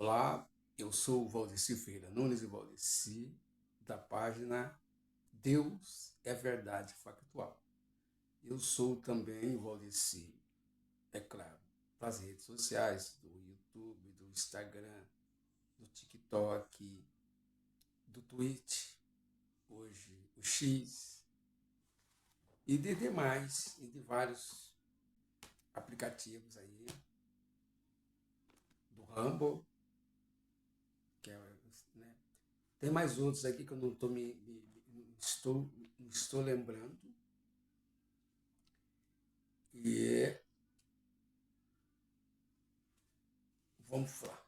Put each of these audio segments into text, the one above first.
Olá, eu sou o Valdeci Ferreira Nunes e Valdeci, da página Deus é Verdade Factual. Eu sou também o Valdeci, é claro, das redes sociais, do YouTube, do Instagram, do TikTok, do Twitch, hoje o X, e de demais, e de vários aplicativos aí, do Rumble, que é, né? Tem mais outros aqui que eu não estou lembrando. E vamos lá.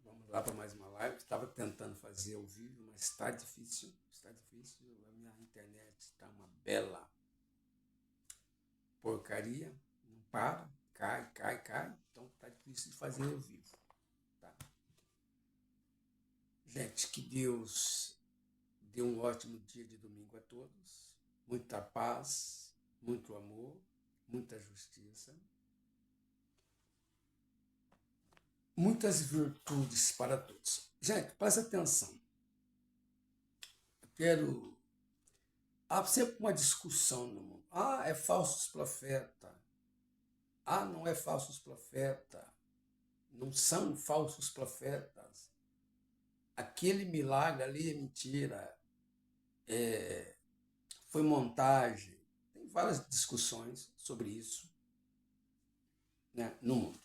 Vamos lá para mais uma live. Estava tentando fazer ao vivo, mas está difícil. Está difícil. A minha internet está uma bela porcaria. Não para. Cai. Então está difícil de fazer ao vivo. Tá? Gente, que Deus dê um ótimo dia de domingo a todos. Muita paz, muito amor, muita justiça. Muitas virtudes para todos. Gente, presta atenção. Eu quero... Há sempre uma discussão no mundo. Ah, é falsos profeta. Ah, não é falsos profeta. Não são falsos profetas. Aquele milagre ali é mentira. Foi montagem. Tem várias discussões sobre isso, né, no mundo.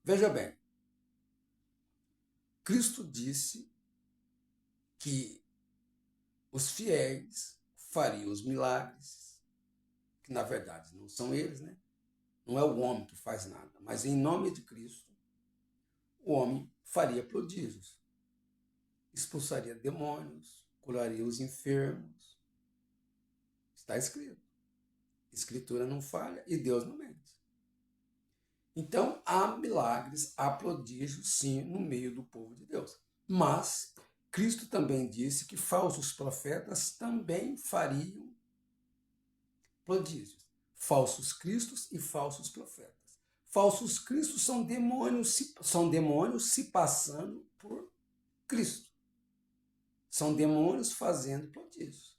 Veja bem, Cristo disse que os fiéis fariam os milagres, que na verdade não são eles, né? Não é o homem que faz nada, mas em nome de Cristo, o homem faria prodígios, expulsaria demônios, curaria os enfermos. Está escrito. Escritura não falha e Deus não mente. Então, há milagres, há prodígios, sim, no meio do povo de Deus. Mas Cristo também disse que falsos profetas também fariam prodígios. Falsos cristos e falsos profetas. Falsos cristos são demônios se passando por Cristo. São demônios fazendo prodígios.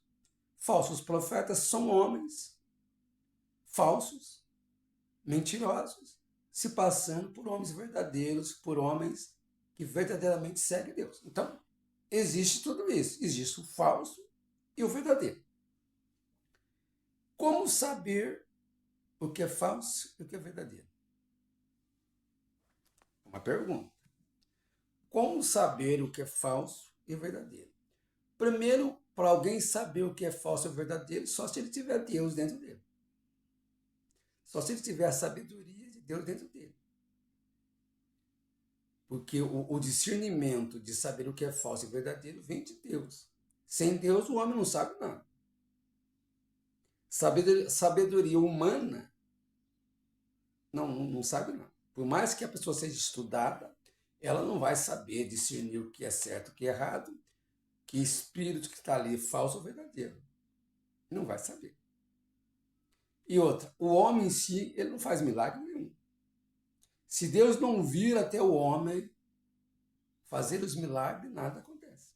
Falsos profetas são homens falsos, mentirosos, se passando por homens verdadeiros, por homens que verdadeiramente seguem Deus. Então, existe tudo isso. Existe o falso e o verdadeiro. Como saber o que é falso e o que é verdadeiro? Uma pergunta. Como saber o que é falso e verdadeiro? Primeiro, para alguém saber o que é falso e verdadeiro, só se ele tiver Deus dentro dele. Só se ele tiver a sabedoria de Deus dentro dele. Porque o discernimento de saber o que é falso e verdadeiro vem de Deus. Sem Deus, o homem não sabe nada. Sabedoria humana não sabe nada. Por mais que a pessoa seja estudada, ela não vai saber discernir o que é certo e o que é errado, que espírito que está ali é falso ou verdadeiro. Não vai saber. E outra, o homem em si, ele não faz milagre nenhum. Se Deus não vir até o homem fazer os milagres, nada acontece.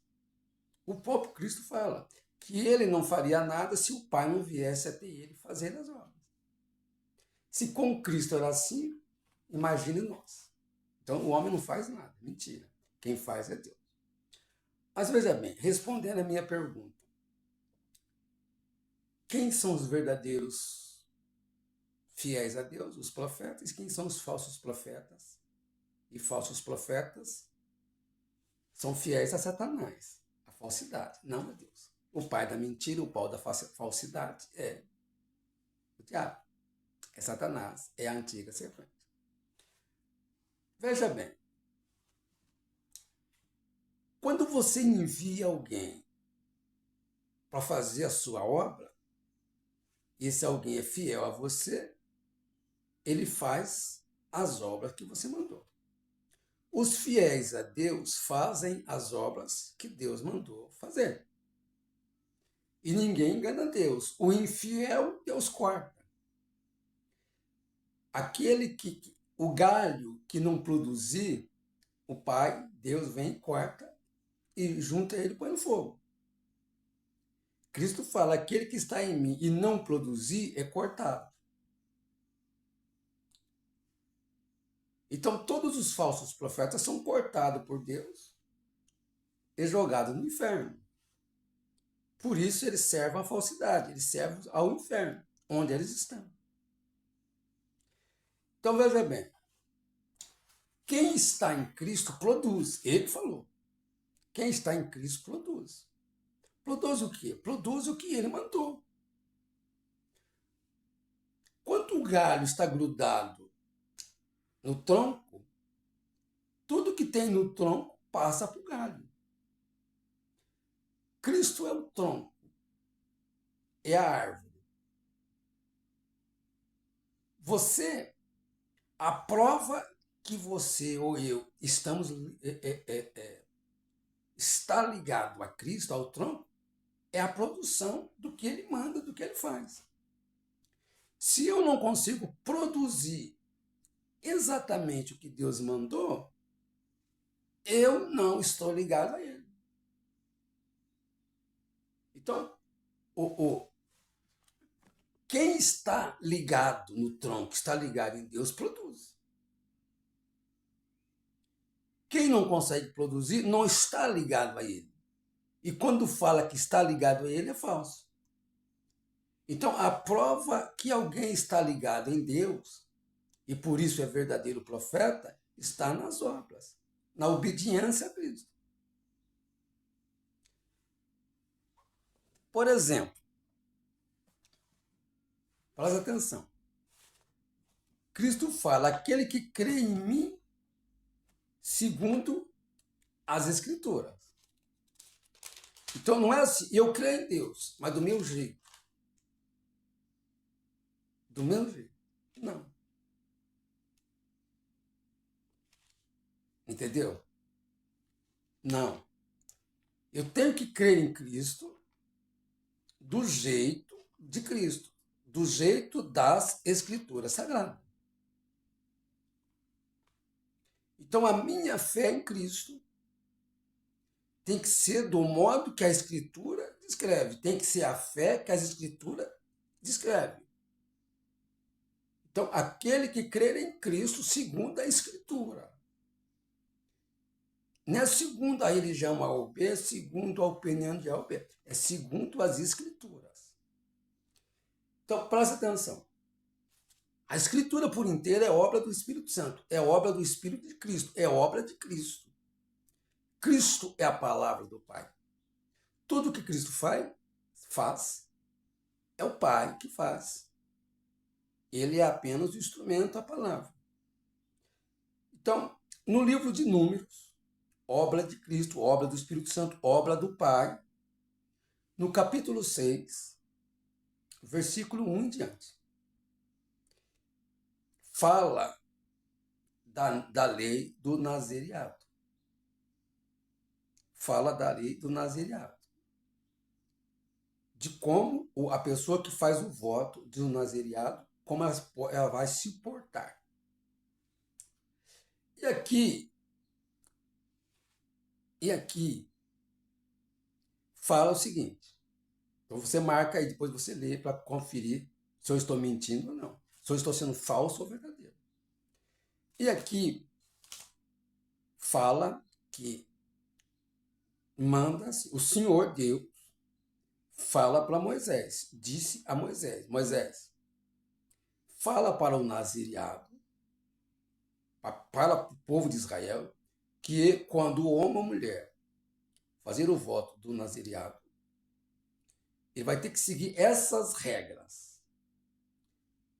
O próprio Cristo fala que ele não faria nada se o Pai não viesse até ele fazer as obras. Se com Cristo era assim, imagine nós. Então o homem não faz nada, mentira. Quem faz é Deus. Mas veja bem, respondendo a minha pergunta, quem são os verdadeiros fiéis a Deus, os profetas, e quem são os falsos profetas? E falsos profetas são fiéis a Satanás, a falsidade, não a Deus. O pai da mentira, o pau da falsidade é o diabo, é Satanás, é a antiga serpente. Veja bem, quando você envia alguém para fazer a sua obra, e esse alguém é fiel a você, ele faz as obras que você mandou. Os fiéis a Deus fazem as obras que Deus mandou fazer. E ninguém engana Deus. O infiel, Deus corta. O galho que não produzir, o Pai, Deus vem, corta e junta ele e põe no fogo. Cristo fala, aquele que está em mim e não produzir é cortado. Então todos os falsos profetas são cortados por Deus e jogados no inferno. Por isso eles servem à falsidade, eles servem ao inferno, onde eles estão. Então veja bem, quem está em Cristo produz, ele falou. Quem está em Cristo produz. Produz o quê? Produz o que ele mandou. Quando o galho está grudado no tronco, tudo que tem no tronco passa para o galho. Cristo é o tronco, é a árvore. Você, a prova que você ou eu estamos está ligado a Cristo, ao tronco, é a produção do que ele manda, do que ele faz. Se eu não consigo produzir exatamente o que Deus mandou, eu não estou ligado a ele. Então, quem está ligado no tronco, está ligado em Deus, produz. Quem não consegue produzir, não está ligado a ele. E quando fala que está ligado a ele, é falso. Então, a prova que alguém está ligado em Deus, e por isso é verdadeiro profeta, está nas obras, na obediência a Cristo. Por exemplo, presta atenção. Cristo fala, aquele que crê em mim, segundo as Escrituras. Então não é assim, eu creio em Deus, mas do meu jeito. Do meu jeito. Não. Entendeu? Não. Eu tenho que crer em Cristo do jeito de Cristo, do jeito das Escrituras Sagradas. Então a minha fé em Cristo tem que ser do modo que a Escritura descreve, tem que ser a fé que as Escrituras descrevem. Então, aquele que crer em Cristo segundo a Escritura. Não é segundo a religião A ou B, segundo a opinião de A ou B. É segundo as Escrituras. Então, presta atenção. A Escritura por inteira é obra do Espírito Santo, é obra do Espírito de Cristo, é obra de Cristo. Cristo é a palavra do Pai. Tudo que Cristo faz, é o Pai que faz. Ele é apenas o instrumento, a palavra. Então, no livro de Números, obra de Cristo, obra do Espírito Santo, obra do Pai, no capítulo 6, versículo 1 em diante, fala da lei do nazereado. Fala da lei do nazereado. De como a pessoa que faz o voto de um nazereado, como ela vai se portar. E aqui fala o seguinte. Então você marca aí, depois você lê para conferir se eu estou mentindo ou não. Se eu estou sendo falso ou verdadeiro. E aqui fala que manda-se, o Senhor Deus fala para Moisés, disse a Moisés, Moisés, fala para o nazireado, para o povo de Israel, que quando o homem ou mulher fazer o voto do nazireado, ele vai ter que seguir essas regras.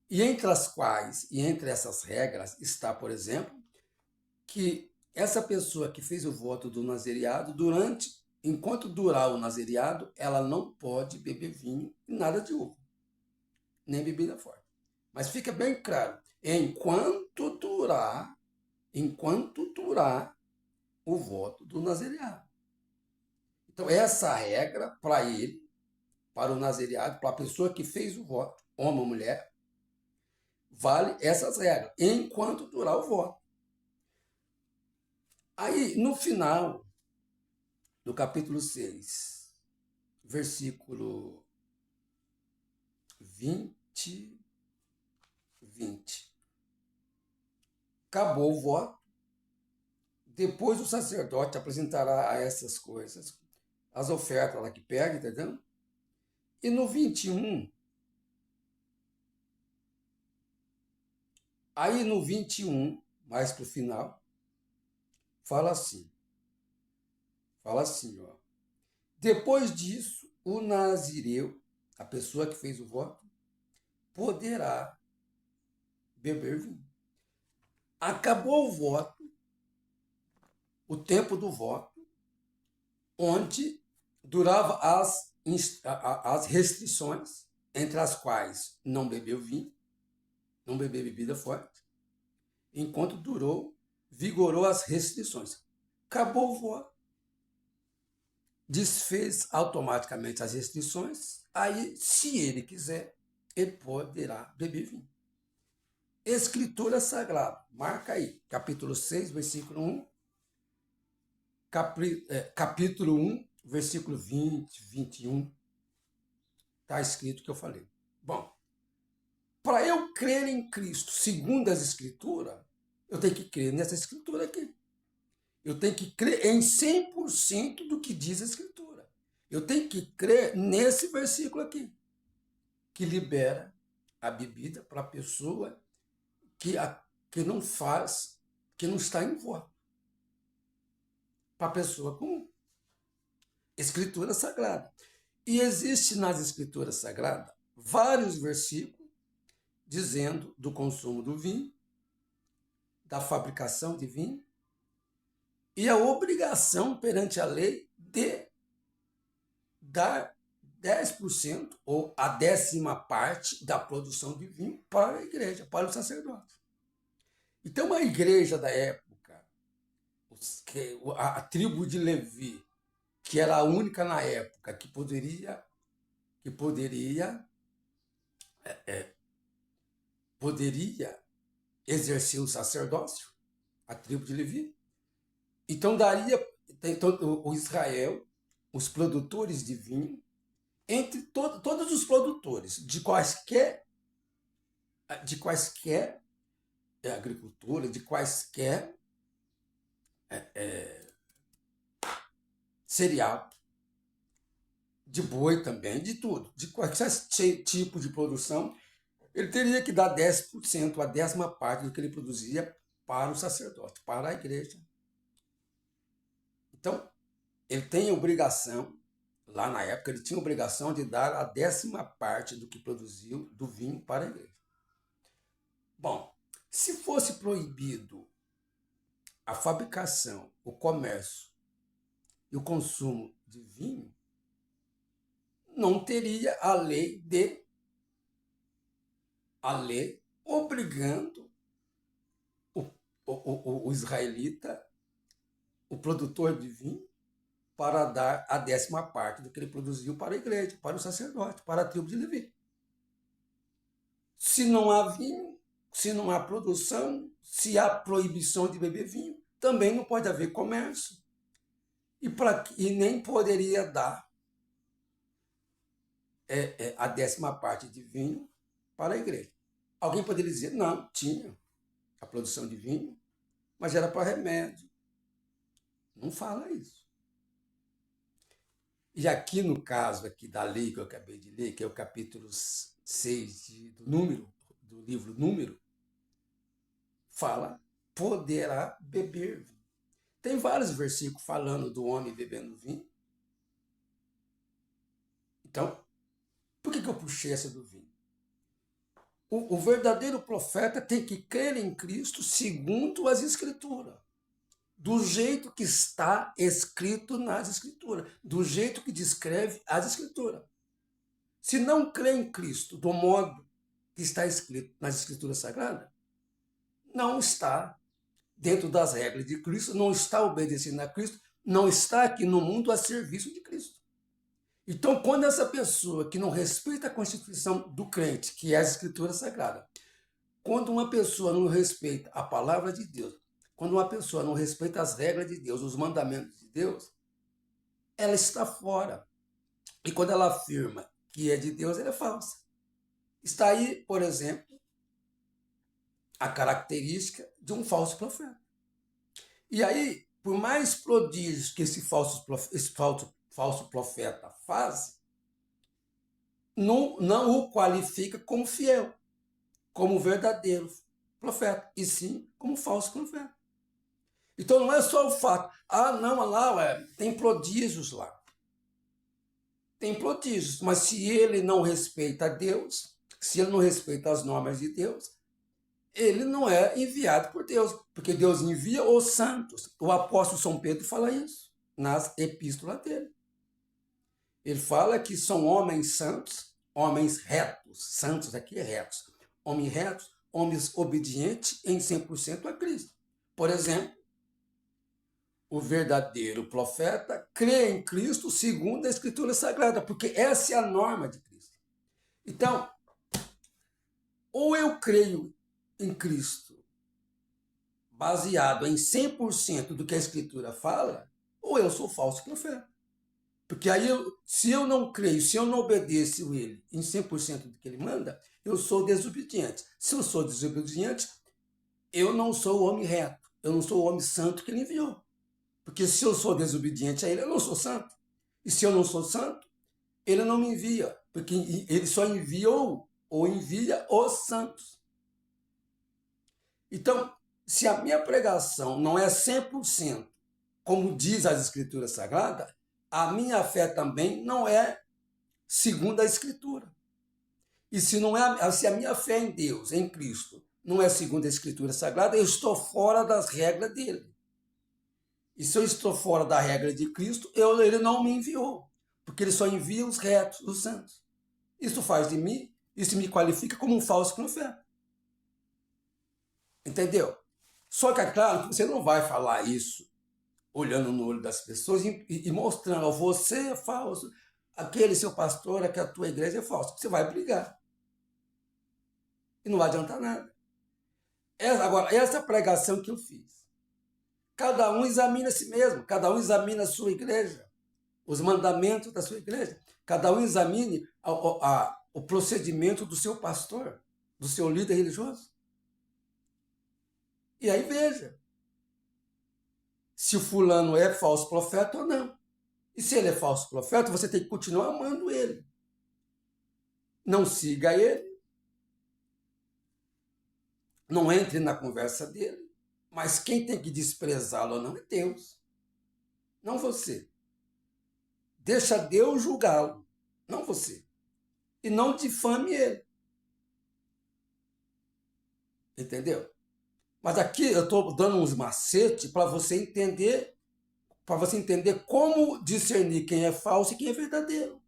E entre essas regras está, por exemplo, que essa pessoa que fez o voto do nazireado, enquanto durar o nazireado, ela não pode beber vinho e nada de uva, nem bebida forte. Mas fica bem claro, enquanto durar o voto do nazireado. Então, essa regra para ele, para o nazireado, para a pessoa que fez o voto, homem ou mulher, vale essas regras, enquanto durar o voto. Aí, no final do capítulo 6, versículo 20, 20. Acabou o voto. Depois o sacerdote apresentará a essas coisas as ofertas lá que pega, entendeu? E no 21, aí no 21, mais para o final, fala assim, ó. Depois disso, o nazireu, a pessoa que fez o voto, poderá beber vinho. Acabou o voto, o tempo do voto, onde durava as restrições, entre as quais não beber vinho, não beber bebida forte, enquanto vigorou as restrições. Acabou o voto, desfez automaticamente as restrições, aí, se ele quiser, ele poderá beber vinho. Escritura Sagrada, marca aí, capítulo 6, versículo 1, capítulo 1, versículo 20, 21, está escrito o que eu falei. Bom, para eu crer em Cristo, segundo as Escrituras, eu tenho que crer nessa Escritura aqui. Eu tenho que crer em 100% do que diz a Escritura. Eu tenho que crer nesse versículo aqui, que libera a bebida para a pessoa que não faz, que não está em voto. Para a pessoa comum. Escritura Sagrada. E existe nas Escrituras Sagradas vários versículos dizendo do consumo do vinho, da fabricação de vinho, e a obrigação perante a lei de dar 10% ou a 10ª parte da produção de vinho para a igreja, para o sacerdote. Então, a igreja da época, a tribo de Levi, que era a única na época que poderia exercer o sacerdócio, a tribo de Levi. Então o Israel, os produtores de vinho, entre todos os produtores de quaisquer agricultura, de quaisquer cereal, de boi também, de tudo, de qualquer tipo de produção, ele teria que dar 10%, a 10ª parte do que ele produzia para o sacerdote, para a igreja. Então, ele tem obrigação, lá na época, ele tinha obrigação de dar a 10ª parte do que produziu do vinho para a igreja. Bom, se fosse proibido a fabricação, o comércio e o consumo de vinho, não teria a lei obrigando o israelita, o produtor de vinho, para dar a 10ª parte do que ele produziu para a igreja, para o sacerdote, para a tribo de Levi. Se não há vinho, se não há produção, se há proibição de beber vinho, também não pode haver comércio. E nem poderia dar a 10ª parte de vinho para a igreja. Alguém poderia dizer, não, tinha a produção de vinho, mas era para remédio. Não fala isso. E aqui no caso aqui da lei que eu acabei de ler, que é o capítulo 6 do livro Número, fala, poderá beber vinho. Tem vários versículos falando do homem bebendo vinho. Então, por que eu puxei essa do vinho? O verdadeiro profeta tem que crer em Cristo segundo as Escrituras, do jeito que está escrito nas Escrituras, do jeito que descreve as Escrituras. Se não crê em Cristo do modo que está escrito nas Escrituras Sagradas, não está dentro das regras de Cristo, não está obedecendo a Cristo, não está aqui no mundo a serviço de Cristo. Então, quando essa pessoa que não respeita a Constituição do crente, que é a Escritura Sagrada, quando uma pessoa não respeita a palavra de Deus, quando uma pessoa não respeita as regras de Deus, os mandamentos de Deus, ela está fora. E quando ela afirma que é de Deus, ela é falsa. Está aí, por exemplo, a característica de um falso profeta. E aí, por mais prodígios que esse falso profeta faz, não o qualifica como fiel, como verdadeiro profeta, e sim como falso profeta. Então não é só o fato, não, lá tem prodígios lá. Tem prodígios, mas se ele não respeita Deus, se ele não respeita as normas de Deus, ele não é enviado por Deus, porque Deus envia os santos. O apóstolo São Pedro fala isso nas epístolas dele. Ele fala que são homens santos, homens retos, santos aqui é retos, homens retos, homens obedientes em 100% a Cristo. Por exemplo, o verdadeiro profeta crê em Cristo segundo a Escritura Sagrada, porque essa é a norma de Cristo. Então, ou eu creio em Cristo baseado em 100% do que a Escritura fala, ou eu sou falso profeta. Porque aí, se eu não creio, se eu não obedeço ele em 100% do que ele manda, eu sou desobediente. Se eu sou desobediente, eu não sou o homem reto, eu não sou o homem santo que ele enviou. Porque se eu sou desobediente a ele, eu não sou santo. E se eu não sou santo, ele não me envia, porque ele só enviou ou envia os santos. Então, se a minha pregação não é 100%, como diz as Escrituras Sagradas, a minha fé também não é segundo a Escritura. E se a minha fé em Deus, em Cristo, não é segundo a Escritura Sagrada, eu estou fora das regras dele. E se eu estou fora da regra de Cristo, ele não me enviou, porque ele só envia os retos, os santos. Isso faz de mim, isso me qualifica como um falso profeta. Entendeu? Só que é claro que você não vai falar isso olhando no olho das pessoas e mostrando, você é falso, aquele seu pastor, aquela tua igreja é falso. Você vai brigar. E não vai adiantar nada. Agora, essa pregação que eu fiz, cada um examina a si mesmo, cada um examina a sua igreja, os mandamentos da sua igreja, cada um examine o procedimento do seu pastor, do seu líder religioso. E aí veja se o fulano é falso profeta ou não. E se ele é falso profeta, você tem que continuar amando ele. Não siga ele, não entre na conversa dele, mas quem tem que desprezá-lo ou não é Deus, não você. Deixa Deus julgá-lo, não você. E não difame ele. Entendeu? Mas aqui eu estou dando uns macetes para você entender como discernir quem é falso e quem é verdadeiro.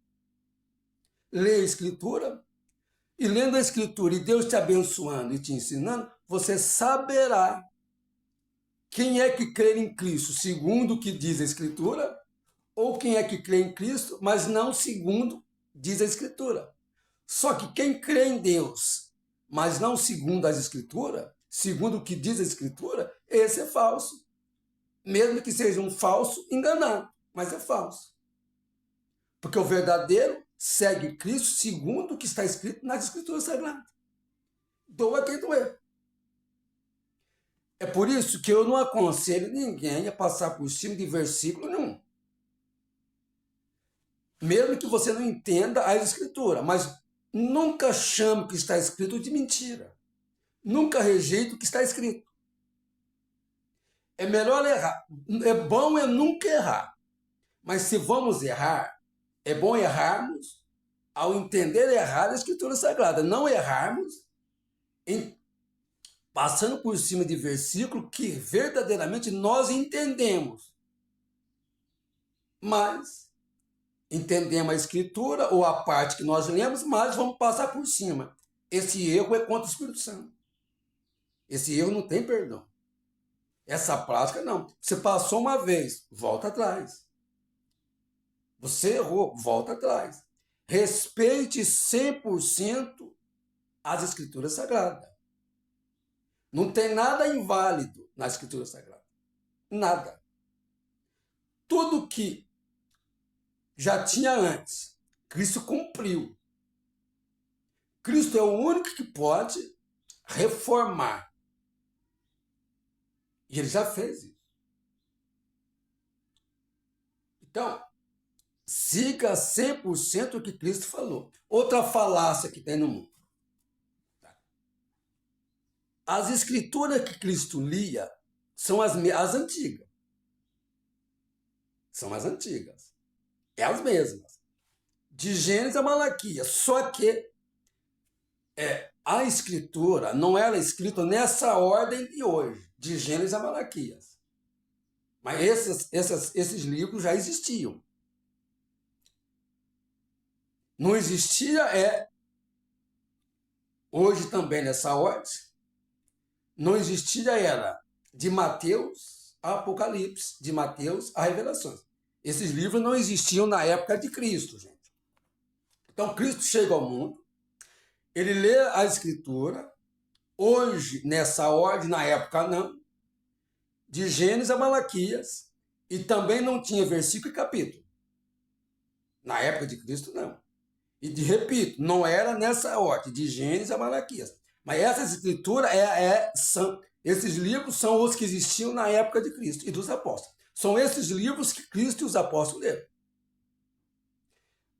Lê a Escritura, e lendo a Escritura e Deus te abençoando e te ensinando, você saberá quem é que crê em Cristo segundo o que diz a Escritura, ou quem é que crê em Cristo, mas não segundo diz a Escritura. Só que quem crê em Deus, mas não segundo as Escrituras, segundo o que diz a Escritura, esse é falso. Mesmo que seja um falso enganado, mas é falso. Porque o verdadeiro segue Cristo segundo o que está escrito nas Escrituras Sagradas. Doa quem doer. É por isso que eu não aconselho ninguém a passar por cima de versículo nenhum. Mesmo que você não entenda a Escritura, mas nunca chame o que está escrito de mentira. Nunca rejeite o que está escrito. É melhor errar. É bom nunca errar. Mas se vamos errar, é bom errarmos ao entender errar a Escritura Sagrada. Não errarmos passando por cima de versículo que verdadeiramente nós entendemos. Mas entendemos a Escritura ou a parte que nós lemos, mas vamos passar por cima. Esse erro é contra o Espírito Santo. Esse erro não tem perdão. Essa prática não. Você passou uma vez, volta atrás. Você errou, volta atrás. Respeite 100% as Escrituras Sagradas. Não tem nada inválido na Escritura Sagrada. Nada. Tudo que já tinha antes, Cristo cumpriu. Cristo é o único que pode reformar. E ele já fez isso. Então, siga 100% o que Cristo falou. Outra falácia que tem no mundo. As escrituras que Cristo lia são as antigas. São as antigas. É as mesmas. De Gênesis a Malaquias. Só que a escritura não era escrita nessa ordem de hoje. De Gênesis a Malaquias. Mas esses livros já existiam. Não existia hoje também nessa ordem. Não existia era de Mateus a Apocalipse, de Mateus a Revelações. Esses livros não existiam na época de Cristo, gente. Então, Cristo chega ao mundo, ele lê a Escritura, hoje, nessa ordem, na época não, de Gênesis a Malaquias, e também não tinha versículo e capítulo. Na época de Cristo, não. E, repito, não era nessa ordem, de Gênesis a Malaquias. Mas essas escrituras, esses livros são os que existiam na época de Cristo e dos apóstolos. São esses livros que Cristo e os apóstolos leram.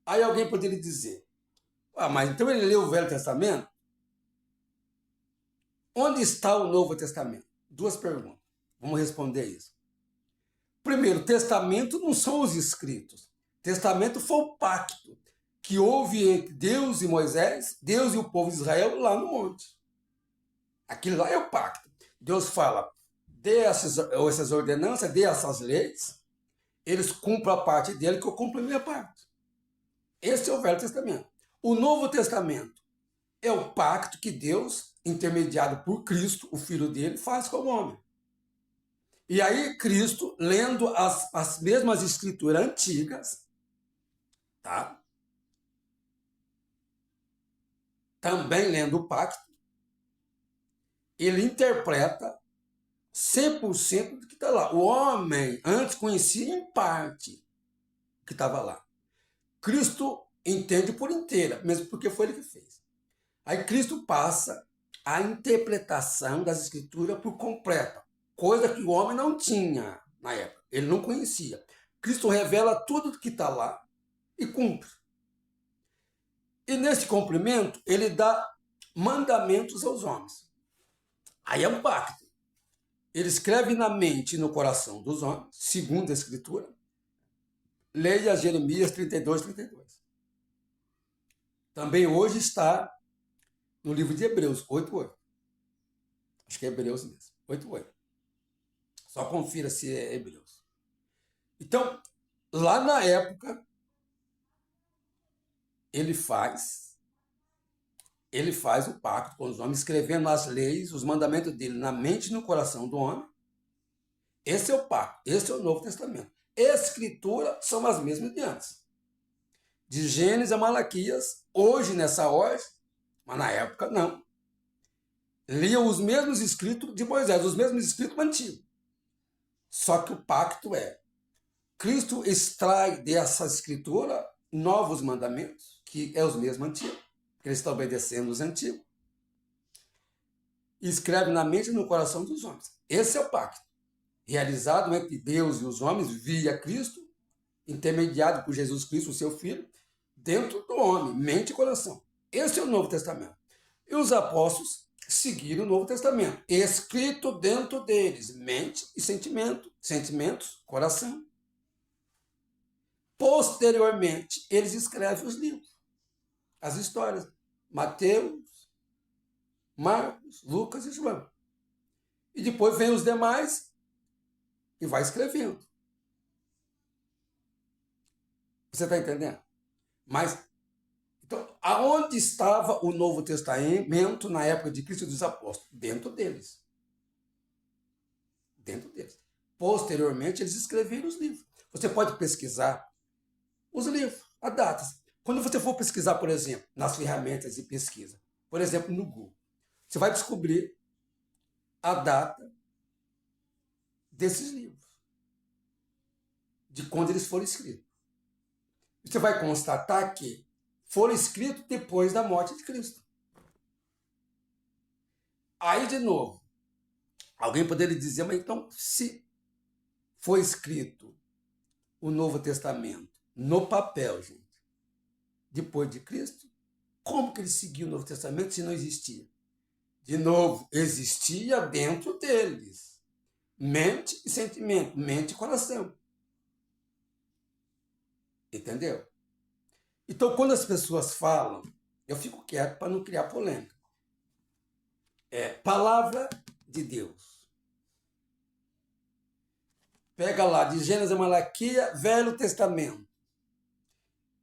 Aí alguém poderia dizer, mas então ele leu o Velho Testamento? Onde está o Novo Testamento? Duas perguntas. Vamos responder isso. Primeiro, testamento não são os escritos. Testamento foi o pacto que houve entre Deus e Moisés, Deus e o povo de Israel lá no monte. Aquilo lá é o pacto. Deus fala, dê essas ordenanças, dê essas leis, eles cumprem a parte dele que eu cumpro a minha parte. Esse é o Velho Testamento. O Novo Testamento é o pacto que Deus, intermediado por Cristo, o Filho dele, faz com o homem. E aí Cristo, lendo as mesmas escrituras antigas, tá? Também lendo o pacto, ele interpreta 100% do que está lá. O homem antes conhecia em parte o que estava lá. Cristo entende por inteira, mesmo porque foi ele que fez. Aí Cristo passa a interpretação das escrituras por completa, coisa que o homem não tinha na época, ele não conhecia. Cristo revela tudo o que está lá e cumpre. E nesse cumprimento, ele dá mandamentos aos homens. Aí é um pacto. Ele escreve na mente e no coração dos homens, segundo a Escritura. Leia Jeremias 32, 32. Também hoje está no livro de Hebreus, 8:8. Acho que é Hebreus mesmo, 8:8. Só confira se é Hebreus. Então, lá na época, ele faz o pacto com os homens, escrevendo as leis, os mandamentos dele na mente e no coração do homem. Esse é o pacto, esse é o Novo Testamento. Escritura são as mesmas de antes. De Gênesis a Malaquias, hoje nessa ordem, mas na época não. Liam os mesmos escritos de Moisés, os mesmos escritos antigos. Só que o pacto Cristo extrai dessa escritura novos mandamentos, que é os mesmos antigos, porque ele está obedecendo os antigos, e escreve na mente e no coração dos homens. Esse é o pacto, realizado entre Deus e os homens via Cristo, intermediado por Jesus Cristo, o seu Filho, dentro do homem, mente e coração. Esse é o Novo Testamento. E os apóstolos seguiram o Novo Testamento, escrito dentro deles, mente e sentimentos, coração. Posteriormente, eles escrevem os livros, as histórias. Mateus, Marcos, Lucas e João. E depois vem os demais e vai escrevendo. Você está entendendo? Mas, então, aonde estava o Novo Testamento na época de Cristo e dos apóstolos? Dentro deles. Dentro deles. Posteriormente, eles escreveram os livros. Você pode pesquisar os livros, as datas. Quando você for pesquisar, por exemplo, nas ferramentas de pesquisa, por exemplo, no Google, você vai descobrir a data desses livros, de quando eles foram escritos. Você vai constatar que foram escritos depois da morte de Cristo. Aí, de novo, alguém poderia dizer, mas então, se foi escrito o Novo Testamento no papel, gente, depois de Cristo, como que ele seguiu o Novo Testamento se não existia? De novo, existia dentro deles mente e sentimento, mente e coração. Entendeu? Então, quando as pessoas falam, eu fico quieto para não criar polêmica. Palavra de Deus. Pega lá, de Gênesis a Malaquia, Velho Testamento.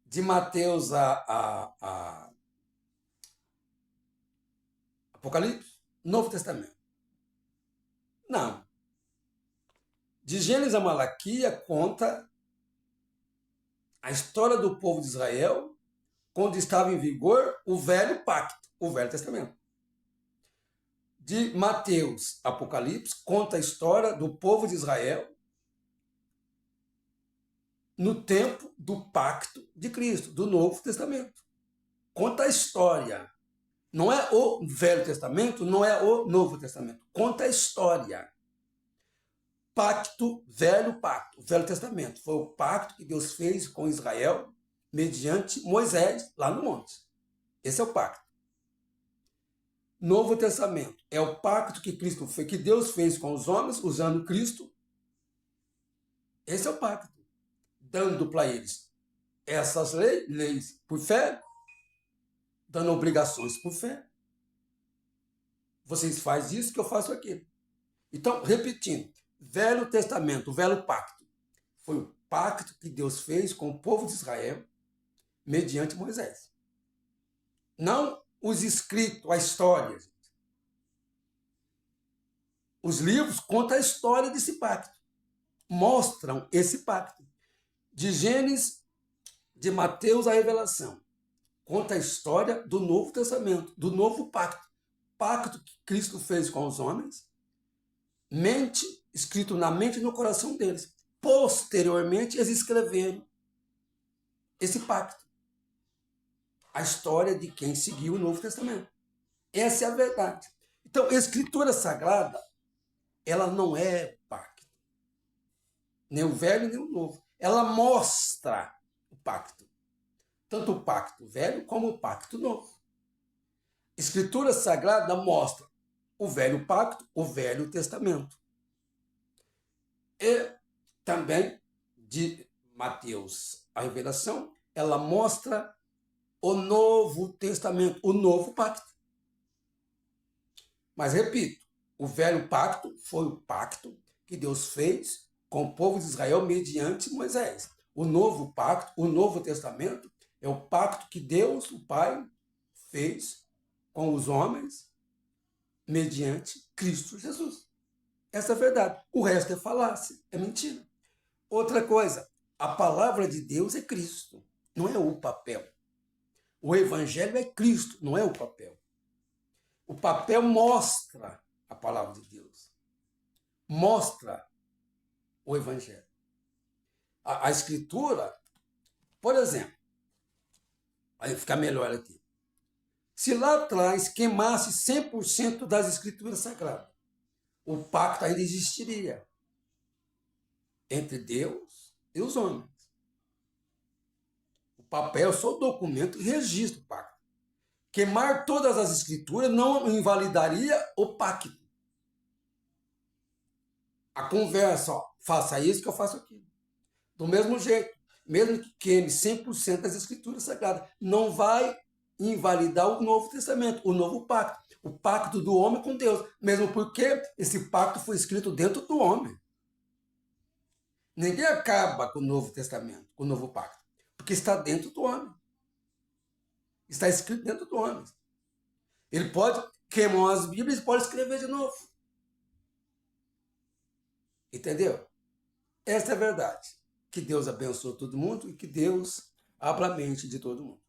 De Mateus a Apocalipse, Novo Testamento. Não. De Gênesis a Malaquia conta a história do povo de Israel quando estava em vigor o velho pacto, o Velho Testamento. De Mateus a Apocalipse conta a história do povo de Israel no tempo do pacto de Cristo, do Novo Testamento. Conta a história. Não é o Velho Testamento, não é o Novo Testamento. Conta a história. Pacto, velho pacto. O Velho Testamento foi o pacto que Deus fez com Israel mediante Moisés lá no monte. Esse é o pacto. Novo Testamento é o pacto que Cristo fez, que Deus fez com os homens usando Cristo. Esse é o pacto. Dando para eles essas leis por fé, dando obrigações por fé. Vocês fazem isso que eu faço aquilo. Então, repetindo, Velho Testamento, o velho pacto, foi o pacto que Deus fez com o povo de Israel mediante Moisés. Não os escritos, a história. Os livros contam a história desse pacto. Mostram esse pacto. De Gênesis, de Mateus a Revelação. Conta a história do Novo Testamento, do novo pacto. Pacto que Cristo fez com os homens, mente, escrito na mente e no coração deles. Posteriormente, eles escreveram esse pacto. A história de quem seguiu o Novo Testamento. Essa é a verdade. Então, a Escritura Sagrada, ela não é pacto. Nem o velho, nem o novo. Ela mostra o pacto. Tanto o pacto velho como o pacto novo. Escritura Sagrada mostra o velho pacto, o Velho Testamento. E também, de Mateus a Revelação, ela mostra o Novo Testamento, o novo pacto. Mas, repito, o velho pacto foi o pacto que Deus fez com o povo de Israel mediante Moisés. O novo pacto, o Novo Testamento, é o pacto que Deus, o Pai, fez com os homens mediante Cristo Jesus. Essa é a verdade. O resto é falácia, é mentira. Outra coisa, a palavra de Deus é Cristo, não é o papel. O evangelho é Cristo, não é o papel. O papel mostra a palavra de Deus. Mostra o evangelho. A escritura, por exemplo, aí fica melhor aqui. Se lá atrás queimasse 100% das escrituras sagradas, o pacto ainda existiria entre Deus e os homens. O papel é só o documento que registra o pacto. Queimar todas as escrituras não invalidaria o pacto. A conversa, ó, faça isso que eu faço aquilo. Do mesmo jeito, mesmo que queime 100% das escrituras sagradas, não vai invalidar o Novo Testamento, o novo pacto. O pacto do homem com Deus, mesmo porque esse pacto foi escrito dentro do homem. Ninguém acaba com o Novo Testamento, com o novo pacto, porque está dentro do homem. Está escrito dentro do homem. Ele pode queimar as Bíblias e pode escrever de novo. Entendeu? Essa é a verdade. Que Deus abençoe todo mundo e que Deus abra a mente de todo mundo.